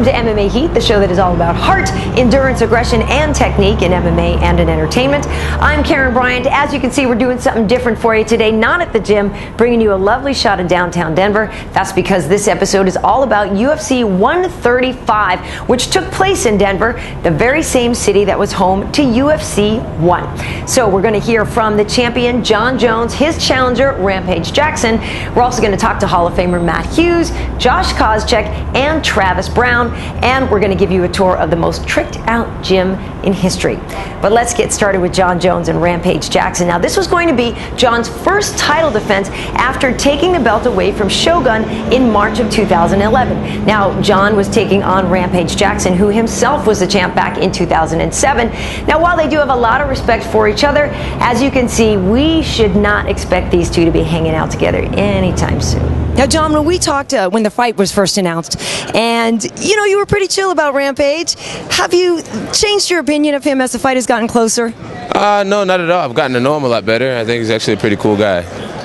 Welcome to MMA Heat, the show that is all about heart, endurance, aggression, and technique in MMA and in entertainment. I'm Karyn Bryant. As you can see, we're doing something different for you today, not at the gym, bringing you a lovely shot of downtown Denver. That's because this episode is all about UFC 135, which took place in Denver, the very same city that was home to UFC 1. So we're going to hear from the champion, Jon Jones, his challenger, Rampage Jackson. We're also going to talk to Hall of Famer Matt Hughes, Josh Koscheck, and Travis Browne. And we're going to give you a tour of the most tricked out gym in history. But let's get started with Jon Jones and Rampage Jackson. Now, this was going to be Jon's first title defense after taking the belt away from Shogun in March of 2011. Now, Jon was taking on Rampage Jackson, who himself was the champ back in 2007. Now, while they do have a lot of respect for each other, as you can see, we should not expect these two to be hanging out together anytime soon. Now, Jon, when we talked when the fight was first announced, and you were pretty chill about Rampage, have you changed your opinion of him as the fight has gotten closer? No, not at all. I've gotten to know him a lot better. I think he's actually a pretty cool guy.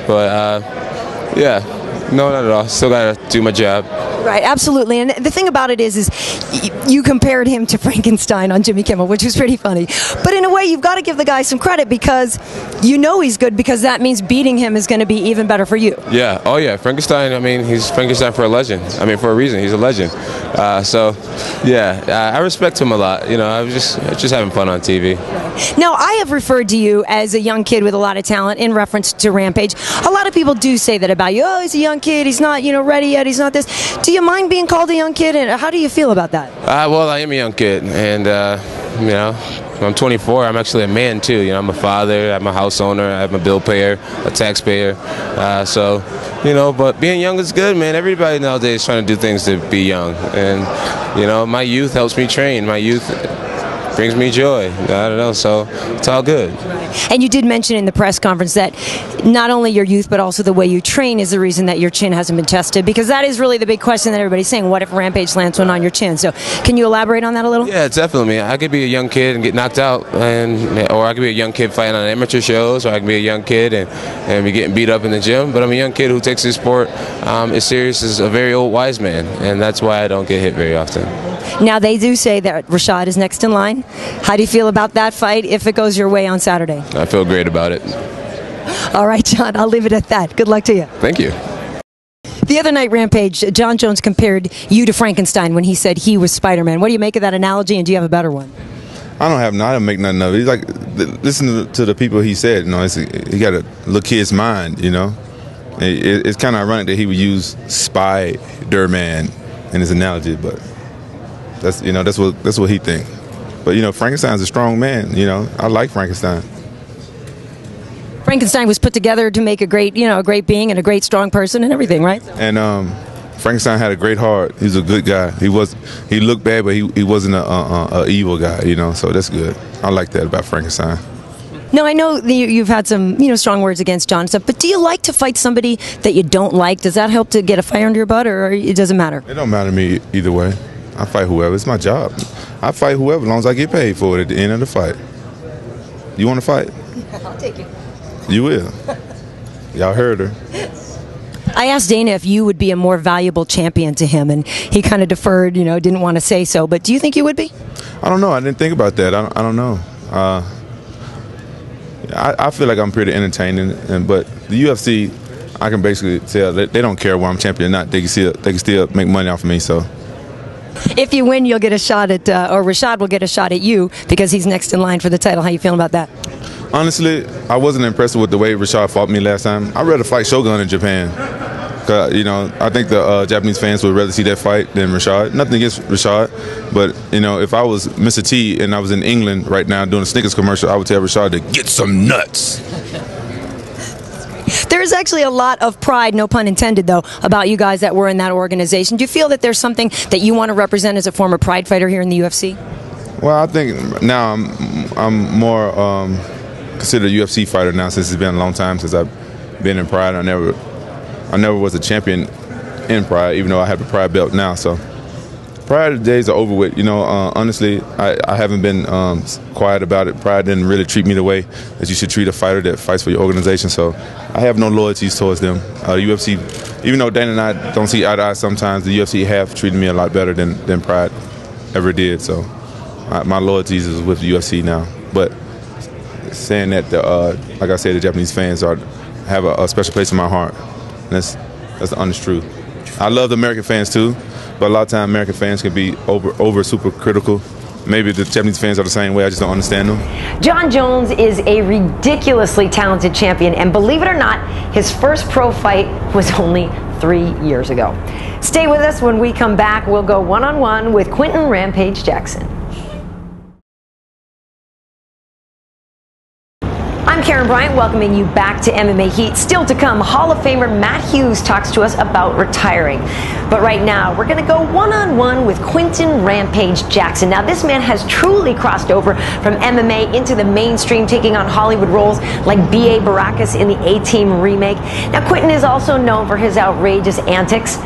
But, yeah, no, not at all. Still got to do my job. Right, absolutely. And the thing about it is you compared him to Frankenstein on Jimmy Kimmel, which was pretty funny. But in a way, you've got to give the guy some credit because you know he's good, because that means beating him is going to be even better for you. Yeah. Oh, yeah. Frankenstein, I mean, he's Frankenstein for a legend. I mean, for a reason. He's a legend. So, yeah, I respect him a lot. I was just having fun on TV. Right. Now, I have referred to you as a young kid with a lot of talent in reference to Rampage. A lot of people do say that about you. Oh, he's a young kid. He's not, ready yet. He's not this. Do you mind being called a young kid, and how do you feel about that? Well, I am a young kid, and I'm 24. I'm actually a man too. I'm a father. I'm a house owner. I'm a bill payer, a taxpayer. But being young is good, man. Everybody nowadays is trying to do things to be young, and my youth helps me train. My youth brings me joy. I don't know, so it's all good. And you did mention in the press conference that not only your youth, but also the way you train is the reason that your chin hasn't been tested, because that is really the big question that everybody's saying. What if Rampage lands one on your chin? So can you elaborate on that a little? Yeah, definitely. I could be a young kid and get knocked out, or I could be a young kid fighting on amateur shows, or I could be a young kid and be getting beat up in the gym. But I'm a young kid who takes this sport as serious as a very old wise man, and that's why I don't get hit very often. Now, they do say that Rashad is next in line. How do you feel about that fight if it goes your way on Saturday? I feel great about it. All right, Jon, I'll leave it at that. Good luck to you. Thank you. The other night, Rampage, Jon Jones compared you to Frankenstein when he said he was Spider-Man. What do you make of that analogy, and do you have a better one? I don't make nothing of it. He's like, listen to the people he said. He got a little kid's mind. It's kind of ironic that he would use Spider-Man in his analogy, but that's what he thinks. But Frankenstein's a strong man. I like Frankenstein. Frankenstein was put together to make a great being and a great strong person and everything, right? And Frankenstein had a great heart. He was a good guy. He looked bad, but he wasn't a evil guy. So that's good. I like that about Frankenstein. Now, I know that you've had some strong words against Jon and stuff, but do you like to fight somebody that you don't like? Does that help to get a fire under your butt, or it doesn't matter? It don't matter to me either way. I fight whoever. It's my job. I fight whoever as long as I get paid for it at the end of the fight. You want to fight? I'll take it. You will. Y'all heard her. I asked Dana if you would be a more valuable champion to him, and he kind of deferred, didn't want to say so. But do you think you would be? I don't know. I didn't think about that. I don't know. I feel like I'm pretty entertaining, but the UFC, I can basically tell that they don't care whether I'm champion or not. They can still make money off of me. So. If you win, you'll get a shot at, or Rashad will get a shot at you because he's next in line for the title. How you feeling about that? Honestly, I wasn't impressed with the way Rashad fought me last time. I'd rather fight Shogun in Japan. I think the Japanese fans would rather see that fight than Rashad. Nothing against Rashad, but if I was Mr. T and I was in England right now doing a Snickers commercial, I would tell Rashad to get some nuts. There's actually a lot of pride, no pun intended, though, about you guys that were in that organization. Do you feel that there's something that you want to represent as a former Pride fighter here in the UFC? Well, I think now I'm more considered a UFC fighter now, since it's been a long time since I've been in Pride. I never was a champion in Pride, even though I have the Pride belt now. So Pride days are over with. Honestly, I haven't been quiet about it. Pride didn't really treat me the way that you should treat a fighter that fights for your organization. So I have no loyalties towards them. The UFC even though Dana and I don't see eye to eye sometimes, the UFC have treated me a lot better than Pride ever did. So my loyalties is with the UFC now. But saying that, like I said, the Japanese fans have a special place in my heart. And that's the honest truth. I love the American fans too, but a lot of times American fans can be over super critical. Maybe the Japanese fans are the same way. I just don't understand them. Jon Jones is a ridiculously talented champion, and believe it or not, his first pro fight was only 3 years ago. Stay with us. When we come back, we'll go one-on-one with Quinton Rampage Jackson. I'm Karyn Bryant, welcoming you back to MMA Heat. Still to come, Hall of Famer Matt Hughes talks to us about retiring. But right now, we're going to go one-on-one with Quinton Rampage Jackson. Now, this man has truly crossed over from MMA into the mainstream, taking on Hollywood roles like B.A. Baracus in the A-Team remake. Now, Quinton is also known for his outrageous antics,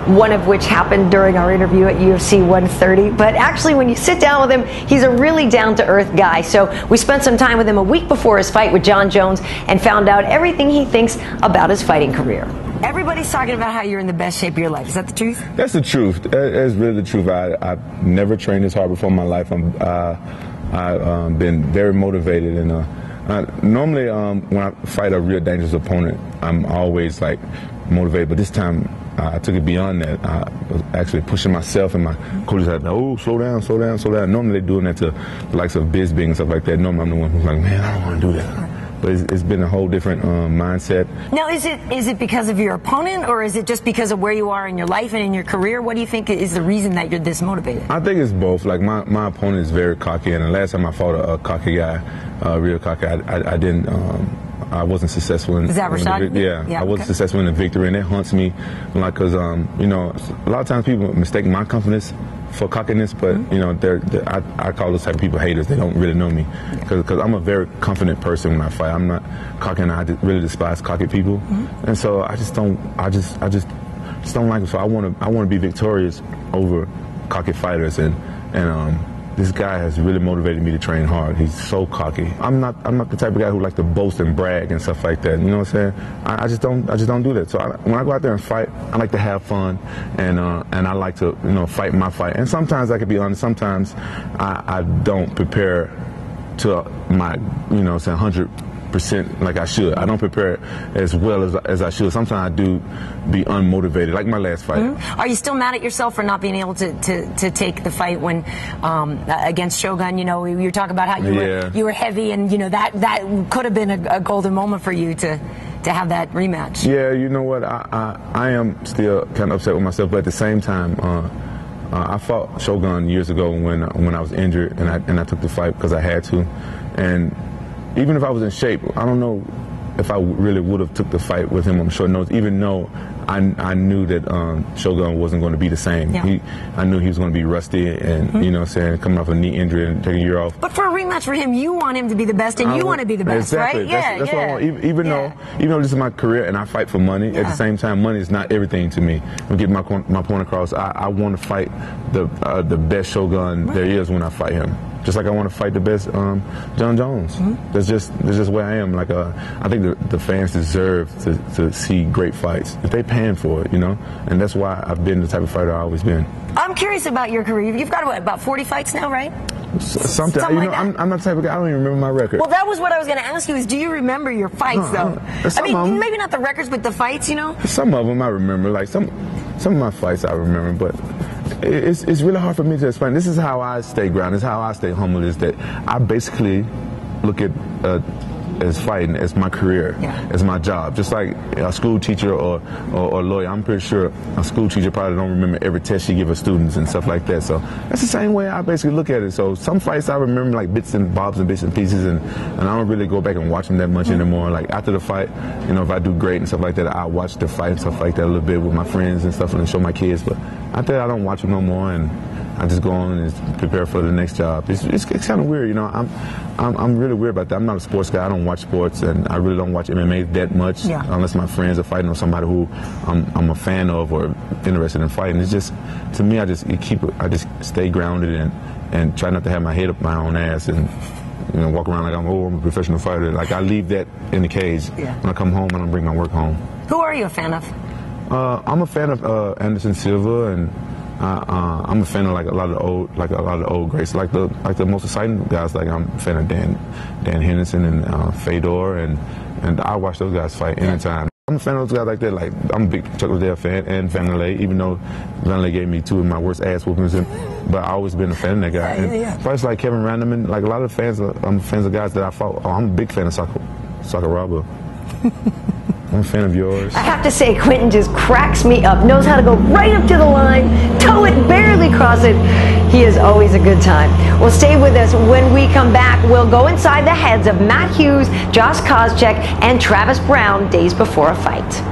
one of which happened during our interview at UFC 130. But actually, when you sit down with him, he's a really down-to-earth guy. So we spent some time with him a week before his fight with Jon Jones and found out everything he thinks about his fighting career. Everybody's talking about how you're in the best shape of your life. Is that the truth? That's the truth. That's really the truth. I've never trained this hard before in my life. I've been very motivated. And normally when I fight a real dangerous opponent, I'm always like motivated. But this time, I took it beyond that. I was actually pushing myself, and my coaches had, oh, slow down, slow down, slow down. Normally they're doing that to the likes of Bisbee and stuff like that. Normally I'm the one who's like, man, I don't want to do that. But it's been a whole different mindset. Now, is it because of your opponent, or is it just because of where you are in your life and in your career? What do you think is the reason that you're this motivated? I think it's both. Like, my opponent is very cocky, and the last time I fought a cocky guy, real cocky, I wasn't successful in. Is that Rashad? Yeah, I wasn't successful in the victory, and it haunts me, like, because you know, a lot of times people mistake my confidence for cockiness, but you know, I call those type of people haters. They don't really know me, because I'm a very confident person when I fight. I'm not cocky, and I really despise cocky people, and so I just don't like it. So I want to be victorious over cocky fighters, and this guy has really motivated me to train hard. He's so cocky. I'm not the type of guy who likes to boast and brag and stuff like that. You know what I'm saying? I just don't do that. So when I go out there and fight, I like to have fun, and I like to, you know, fight my fight. And sometimes I can be honest. Sometimes I don't prepare to my, you know, say 100% like I should. I don't prepare as well as I should. Sometimes I do be unmotivated, like my last fight. Are you still mad at yourself for not being able to take the fight when against Shogun? You know, you talk about how you were heavy, and you know that could have been a golden moment for you to have that rematch. Yeah, you know what? I am still kind of upset with myself, but at the same time, I fought Shogun years ago when I was injured, and I took the fight because I had to, and even if I was in shape, I don't know if I really would have took the fight with him on short notice, even though I knew that Shogun wasn't going to be the same. Yeah. I knew he was going to be rusty, and you know, saying coming off a knee injury and taking a year off. But for a rematch for him, you want him to be the best, and you want to be the best, exactly. Right? That's what I want. Even though this is my career and I fight for money, at the same time, money is not everything to me. I'm getting my point across. I want to fight the best Shogun there is when I fight him. Just like I want to fight the best Jon Jones. That's just where I am. Like I think the fans deserve to see great fights if they paying for it, you know. And that's why I've been the type of fighter I've always been. I'm curious about your career. You've got about 40 fights now, right? Something you know, like I'm not the type of guy. I don't even remember my record. Well, that was what I was going to ask you. Is do you remember your fights though? I mean, maybe not the records, but the fights. You know. Some of them I remember. Like some of my fights I remember, but. It's really hard for me to explain. This is how I stay grounded. This is how I stay humble. Is that I basically look at as fighting as my career, as my job. Just like a school teacher or a lawyer. I'm pretty sure a school teacher probably don't remember every test she give her students and stuff like that. So that's the same way I basically look at it. So some fights I remember like bits and bobs and bits and pieces, and I don't really go back and watch them that much anymore. Like after the fight, you know, if I do great and stuff like that, I watch the fight and stuff like that a little bit with my friends and stuff, and show my kids. But after that, I don't watch them no more, and I just go on and prepare for the next job. It's kind of weird, you know. I'm really weird about that. I'm not a sports guy. I don't watch sports, and I really don't watch MMA that much unless my friends are fighting or somebody who I'm a fan of or interested in fighting. It's just, to me, I just stay grounded and try not to have my head up my own ass and, you know, walk around like I'm a professional fighter. Like I leave that in the cage. When I come home, I don't bring my work home. Who are you a fan of? I'm a fan of Anderson Silva, and I'm a fan of like a lot of the old greats, like the most exciting guys. Like I'm a fan of Dan Henderson and Fedor, and I watch those guys fight anytime. I'm a fan of those guys like that. Like I'm a big Chuck Liddell fan and Vanderlei, even though Vanderlei gave me 2 of my worst ass whoopings, but I always been a fan of that guy. And fights like Kevin Randleman, like a lot of fans, I'm fans of guys that I fought. Oh, I'm a big fan of Sakuraba. I'm a fan of yours. I have to say, Quinton just cracks me up. Knows how to go right up to the line, toe it, barely cross it. He is always a good time. Well, stay with us. When we come back, we'll go inside the heads of Matt Hughes, Josh Koscheck, and Travis Browne days before a fight.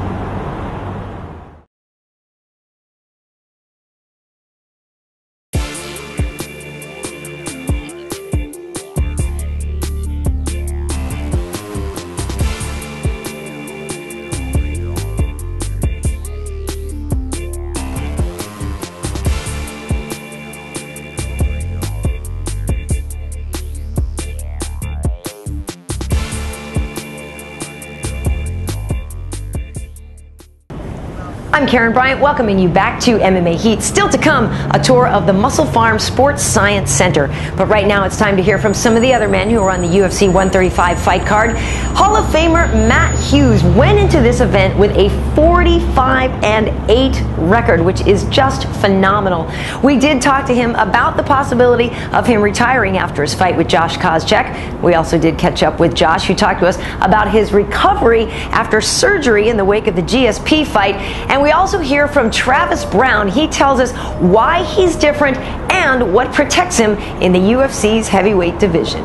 I'm Karyn Bryant, welcoming you back to MMA Heat. Still to come, a tour of the Pharm Sports Science Center. But right now, it's time to hear from some of the other men who are on the UFC 135 fight card. Hall of Famer Matt Hughes went into this event with a 45-8 record, which is just phenomenal. We did talk to him about the possibility of him retiring after his fight with Josh Koscheck. We also did catch up with Josh, who talked to us about his recovery after surgery in the wake of the GSP fight. And we also hear from Travis Browne. He tells us why he's different and what protects him in the UFC's heavyweight division.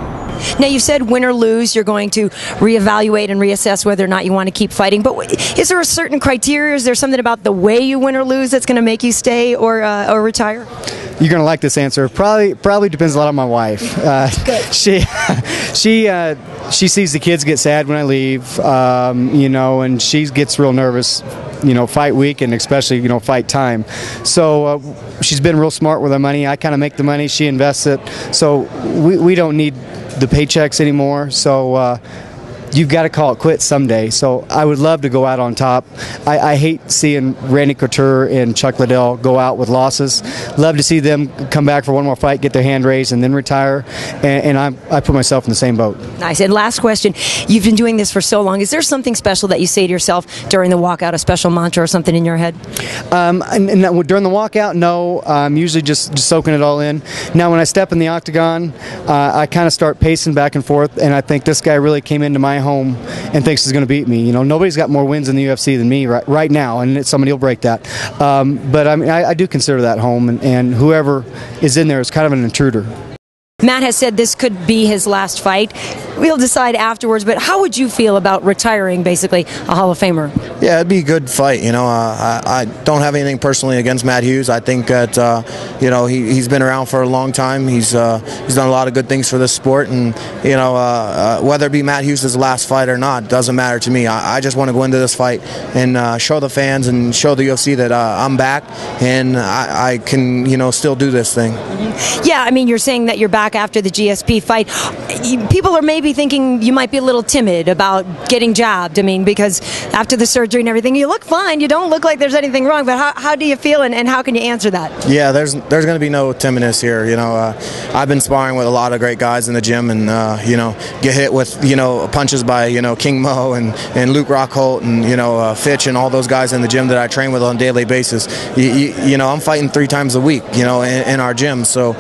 Now, you've said win or lose, you're going to reevaluate and reassess whether or not you want to keep fighting. But is there a certain criteria? Is there something about the way you win or lose that's going to make you stay or retire? You're going to like this answer. Probably depends a lot on my wife. She sees the kids get sad when I leave, and she gets real nervous, fight week and especially, fight time. So she's been real smart with our money. I kind of make the money, she invests it. So we don't need the paychecks anymore. So you've got to call it quits someday. So I would love to go out on top. I hate seeing Randy Couture and Chuck Liddell go out with losses. Love to see them come back for one more fight, get their hand raised, and then retire. And I put myself in the same boat. Nice. And last question. You've been doing this for so long. Is there something special that you say to yourself during the walkout, a special mantra or something in your head? And during the walkout, no. I'm usually just soaking it all in. Now, when I step in the octagon, I kind of start pacing back and forth, and I think this guy really came into my home and thinks he's going to beat me. Nobody's got more wins in the UFC than me right now, and somebody will break that. But I mean, I do consider that home, and whoever is in there is kind of an intruder. Matt has said this could be his last fight. We'll decide afterwards, but how would you feel about retiring, basically, a Hall of Famer? Yeah, it'd be a good fight. I don't have anything personally against Matt Hughes. I think that, he's been around for a long time. He's done a lot of good things for this sport, and, whether it be Matt Hughes' last fight or not, doesn't matter to me. I just want to go into this fight and show the fans and show the UFC that I'm back, and I can, still do this thing. Yeah, I mean, you're saying that you're back after the GSP fight. People are maybe thinking you might be a little timid about getting jabbed. I mean, because after the surgery and everything, you look fine. You don't look like there's anything wrong. But how do you feel, and how can you answer that? Yeah, there's going to be no timidness here. I've been sparring with a lot of great guys in the gym, and get hit with punches by King Mo and Luke Rockholt and Fitch and all those guys in the gym that I train with on a daily basis. I'm fighting 3 times a week in our gym. So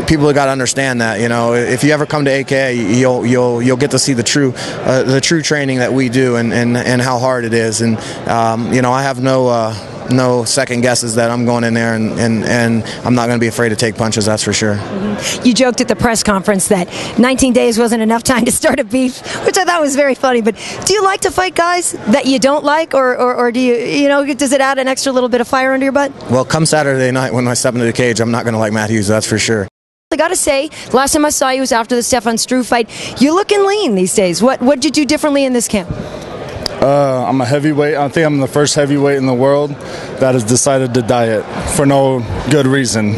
people have got to understand that if you ever come to AKA, you'll get to see the true training that we do and how hard it is. And I have no second guesses that I'm going in there and I'm not going to be afraid to take punches, that's for sure. You joked at the press conference that 19 days wasn't enough time to start a beef, which I thought was very funny. But do you like to fight guys that you don't like, or do you, does it add an extra little bit of fire under your butt? Well, come Saturday night when I step into the cage, I'm not going to like Matt Hughes, that's for sure. I got to say, last time I saw you was after the Stefan Struve fight. You're looking lean these days. What did you do differently in this camp? I'm a heavyweight. I think I'm the first heavyweight in the world that has decided to diet for no good reason.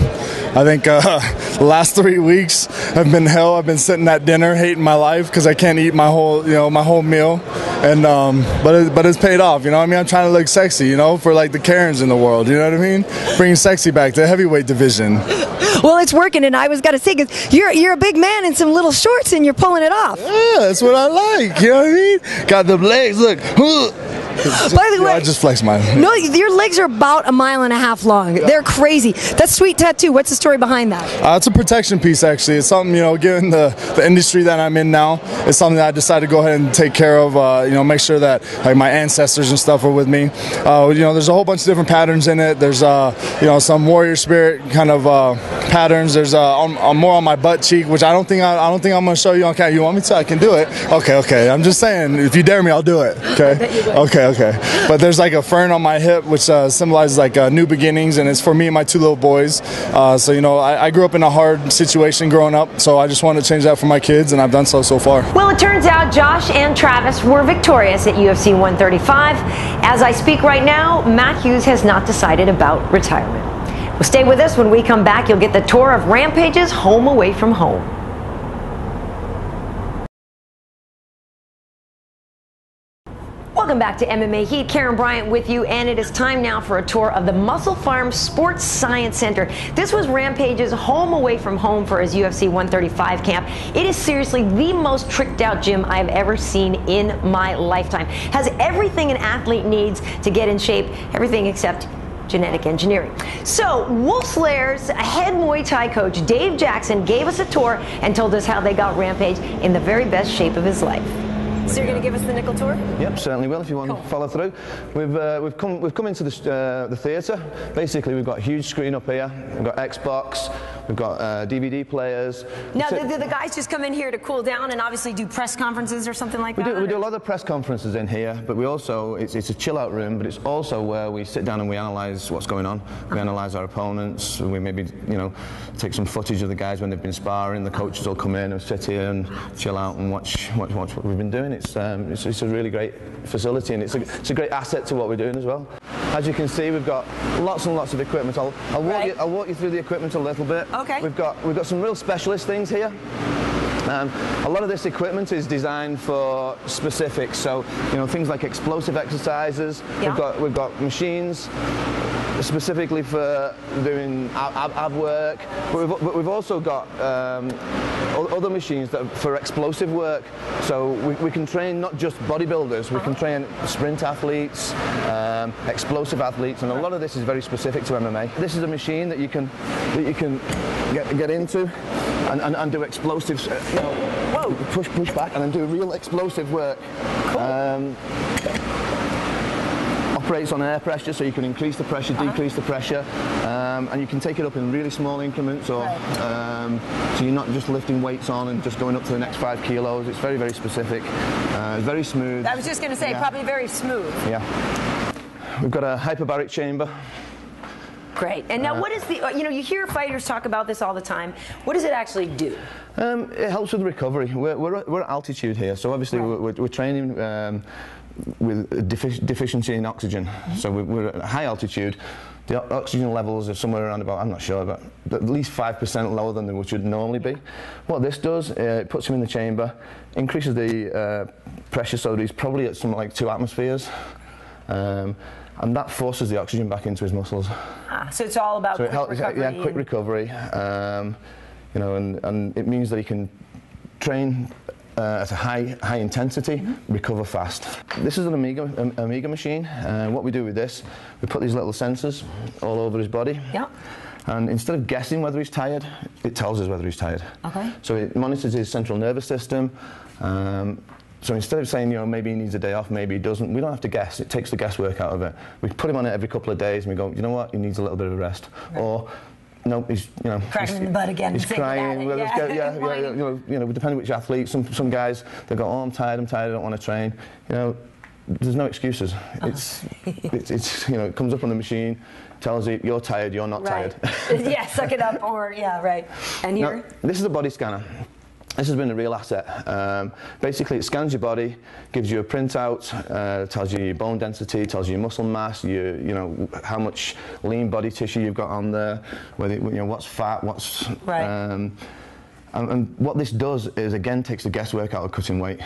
I think the last 3 weeks have been hell. I've been sitting at dinner hating my life because I can't eat my whole meal. and but it's paid off. You know, I mean, I'm trying to look sexy, you know, for like the Karyns in the world. You know what I mean? Bringing sexy back to the heavyweight division. Well, it's working, and I was got to say, because you're a big man in some little shorts, and you're pulling it off. Yeah, that's what I like. You know what I mean? Got the legs. Look. By the way, I just flexed mine. No, your legs are about 1.5 miles long. They're crazy. That's sweet tattoo. What's the story behind that? It's a protection piece, actually. It's something, you know, given the industry that I'm in now, it's something that I decided to go ahead and take care of. You know, make sure that like my ancestors and stuff are with me. You know, there's a whole bunch of different patterns in it. There's you know, some warrior spirit kind of patterns. There's more on my butt cheek, which I don't think I'm going to show you on camera. You want me to? I can do it. Okay. I'm just saying, if you dare me, I'll do it. Okay. But there's like a fern on my hip, which symbolizes like new beginnings, and it's for me and my 2 little boys. So, you know, I grew up in a hard situation growing up, so I just wanted to change that for my kids, and I've done so far. Well, it turns out Josh and Travis were victorious at UFC 135. As I speak right now, Matt Hughes has not decided about retirement. Well, stay with us. When we come back, you'll get the tour of Rampage's home away from home. Welcome back to MMA Heat. Karyn Bryant with you, and it is time now for a tour of the Pharm Sports Science Center. This was Rampage's home away from home for his UFC 135 camp. It is seriously the most tricked out gym I've ever seen in my lifetime. Has everything an athlete needs to get in shape, everything except genetic engineering. So Wolfslair's head Muay Thai coach Dave Jackson gave us a tour and told us how they got Rampage in the very best shape of his life. So you're going to give us the nickel tour? Yep, certainly will. If you want to follow through, we've come into the theatre. Basically, we've got a huge screen up here. We've got Xbox. We've got DVD players. Now, do the guys just come in here to cool down and obviously do press conferences or something like that? We do a lot of press conferences in here, but we also it's a chill out room. But it's also where we sit down and we analyse what's going on. We analyse our opponents. We maybe take some footage of the guys when they've been sparring. The coaches will come in and sit here and chill out and watch what we've been doing. It's a really great facility, and it's a great asset to what we're doing as well. As you can see, we've got lots and lots of equipment. I'll walk you through the equipment a little bit. Okay. We've got some real specialist things here. A lot of this equipment is designed for specifics, so things like explosive exercises. Yeah. We've got machines specifically for doing ab work, but we've also got other machines that are for explosive work. So we can train not just bodybuilders, we can train sprint athletes, explosive athletes, and a lot of this is very specific to MMA. This is a machine that you can get into and do explosives. Whoa! Push back, and then do real explosive work. Cool. Operates on air pressure, so you can increase the pressure, decrease the pressure, and you can take it up in really small increments, or so you're not just lifting weights on and just going up to the next 5 kilos. It's very, very specific. It's very smooth. I was just going to say, probably very smooth. Yeah. We've got a hyperbaric chamber. Great. And now, what is the? You hear fighters talk about this all the time. What does it actually do? It helps with recovery. We're at altitude here, so obviously we're training with deficiency in oxygen. So we're at high altitude. The oxygen levels are somewhere around about, I'm not sure, but at least 5% lower than they should normally be. What this does, it puts him in the chamber, increases the pressure, so that he's probably at something like 2 atmospheres. And that forces the oxygen back into his muscles. So it's all about quick recovery. Yeah, quick recovery. And it means that he can train at a high intensity, recover fast. This is an Amiga machine. What we do with this, we put these little sensors all over his body. Yeah. And instead of guessing whether he's tired, it tells us whether he's tired. Okay. So it monitors his central nervous system. So instead of saying, maybe he needs a day off, maybe he doesn't, we don't have to guess. It takes the guesswork out of it. We put him on it every couple of days and we go, you know what, he needs a little bit of a rest. Right. Or, no, he's, cracking in the butt again. He's crying. Well, depending which athlete, some guys, they go, oh, I'm tired, I don't want to train. There's no excuses. It comes up on the machine, tells you you're tired, you're not tired. Yeah, suck it up, or right. And here? Now, this is a body scanner. This has been a real asset. Basically, it scans your body, gives you a printout, tells you your bone density, tells you your muscle mass, how much lean body tissue you've got on there, whether what's fat, what's and what this does is again takes the guesswork out of cutting weight.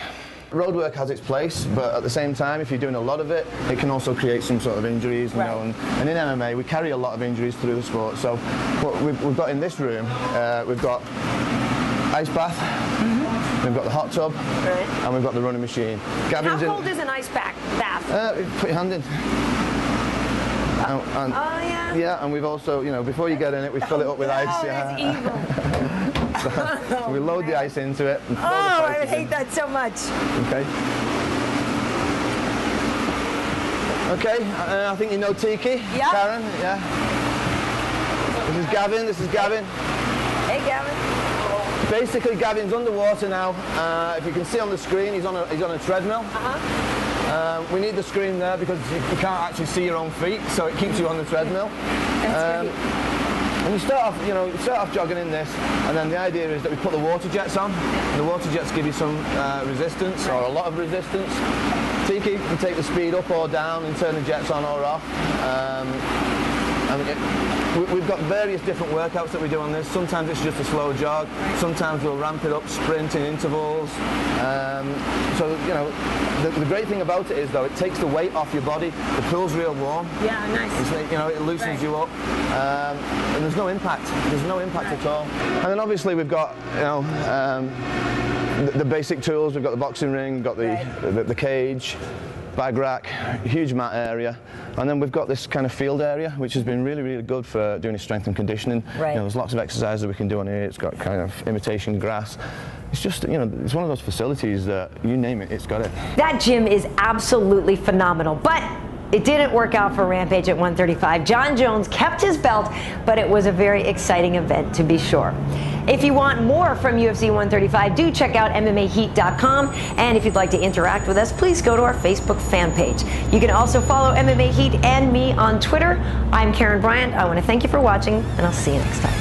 Road work has its place, but at the same time, if you're doing a lot of it, it can also create some sort of injuries, you know, and in MMA, we carry a lot of injuries through the sport. So what we've got in this room, we've got ice bath, we've got the hot tub, and we've got the running machine. How cold is an ice bath? Put your hand in. And, yeah, and we've also, you know, before you get in it, we fill it up with ice. That's evil. So we load the ice into it. And I would hate that so much. Okay. Okay, I think you know Tiki. Yeah. Karyn, yeah. This is Gavin. This is Gavin. Hey, Gavin. Basically, Gavin's underwater now. If you can see on the screen, he's on a treadmill. We need the screen there because you can't actually see your own feet, so it keeps you on the treadmill. And you start off jogging in this, and then the idea is that we put the water jets on. The water jets give you some resistance, or a lot of resistance. Tiki can take the speed up or down and turn the jets on or off. We've got various different workouts that we do on this. Sometimes it's just a slow jog. Sometimes we'll ramp it up, sprint in intervals. So, you know, the great thing about it is, though, it takes the weight off your body. The pool's real warm. Yeah, nice. It's, you know, it loosens you up. And there's no impact. There's no impact at all. And then obviously we've got, you know, the basic tools. We've got the boxing ring, we've got the cage, bag rack, huge mat area, and then we've got this kind of field area which has been really, really good for doing strength and conditioning. You know, there's lots of exercises we can do on here. It's got kind of imitation grass. It's just, you know, it's one of those facilities that you name it, it's got it. That gym is absolutely phenomenal, but it didn't work out for Rampage at 135. Jon Jones kept his belt, but it was a very exciting event, to be sure. If you want more from UFC 135, do check out MMAHeat.com. And if you'd like to interact with us, please go to our Facebook fan page. You can also follow MMA Heat and me on Twitter. I'm Karyn Bryant. I want to thank you for watching, and I'll see you next time.